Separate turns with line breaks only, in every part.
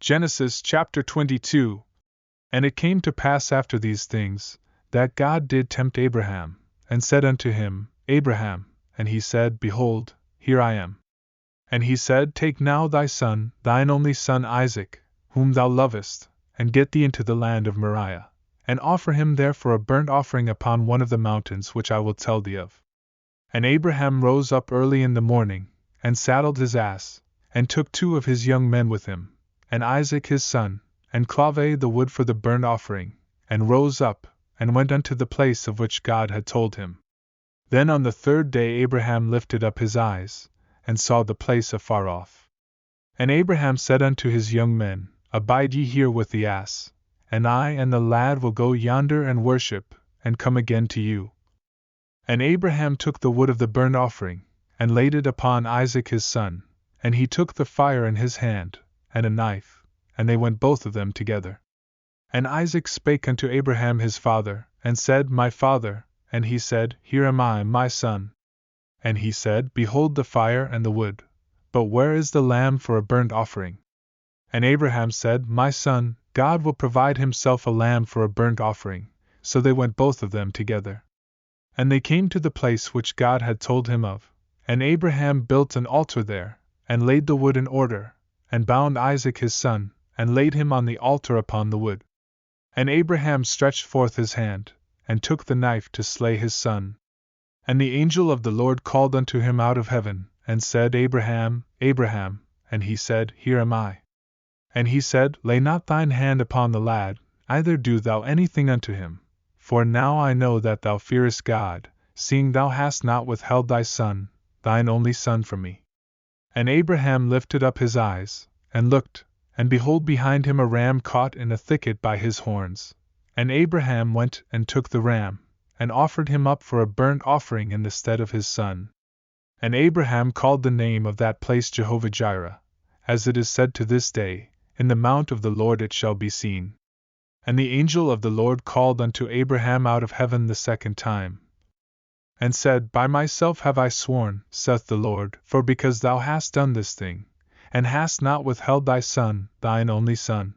Genesis chapter 22. And it came to pass after these things, that God did tempt Abraham, and said unto him, Abraham, and he said, Behold, here I am. And he said, Take now thy son, thine only son Isaac, whom thou lovest, and get thee into the land of Moriah, and offer him there for a burnt offering upon one of the mountains which I will tell thee of. And Abraham rose up early in the morning, and saddled his ass, and took 2 of his young men with him, and Isaac his son, and clave the wood for the burnt offering, and rose up, and went unto the place of which God had told him. Then on the 3rd day Abraham lifted up his eyes, and saw the place afar off. And Abraham said unto his young men, Abide ye here with the ass, and I and the lad will go yonder and worship, and come again to you. And Abraham took the wood of the burnt offering, and laid it upon Isaac his son, and he took the fire in his hand, and a knife, and they went both of them together. And Isaac spake unto Abraham his father, and said, My father, and he said, Here am I, my son. And he said, Behold the fire and the wood, but where is the lamb for a burnt offering? And Abraham said, My son, God will provide himself a lamb for a burnt offering. So they went both of them together. And they came to the place which God had told him of, and Abraham built an altar there, and laid the wood in order, and bound Isaac his son, and laid him on the altar upon the wood. And Abraham stretched forth his hand, and took the knife to slay his son. And the angel of the Lord called unto him out of heaven, and said, Abraham, Abraham, and he said, Here am I. And he said, Lay not thine hand upon the lad, neither do thou anything unto him, for now I know that thou fearest God, seeing thou hast not withheld thy son, thine only son from me. And Abraham lifted up his eyes, and looked, and behold behind him a ram caught in a thicket by his horns. And Abraham went and took the ram, and offered him up for a burnt offering in the stead of his son. And Abraham called the name of that place Jehovah-jireh, as it is said to this day, In the mount of the Lord it shall be seen. And the angel of the Lord called unto Abraham out of heaven the 2nd time, and said, By myself have I sworn, saith the Lord, for because thou hast done this thing, and hast not withheld thy son, thine only son,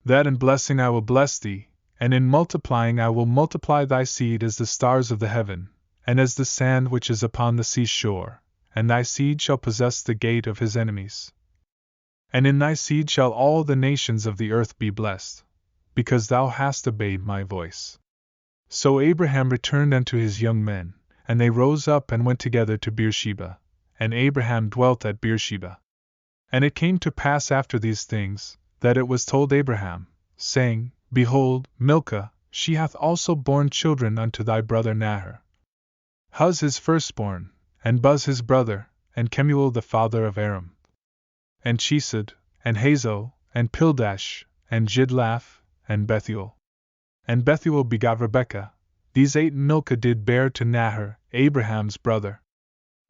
that in blessing I will bless thee, and in multiplying I will multiply thy seed as the stars of the heaven, and as the sand which is upon the sea shore, and thy seed shall possess the gate of his enemies. And in thy seed shall all the nations of the earth be blessed, because thou hast obeyed my voice. So Abraham returned unto his young men, and they rose up and went together to Beer-sheba, and Abraham dwelt at Beer-sheba. And it came to pass after these things, that it was told Abraham, saying, Behold, Milcah, she hath also borne children unto thy brother Nahor. Huz his firstborn, and Buz his brother, and Kemuel the father of Aram, and Chesed, and Hazo, and Pildash, and Jidlaph, and Bethuel. And Bethuel begat Rebekah. These 8 Milcah did bear to Nahor, Abraham's brother.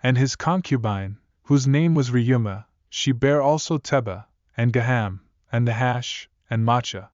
And his concubine, whose name was Reumah, she bare also Tebah, and Gaham, and Nahash, and Maachah.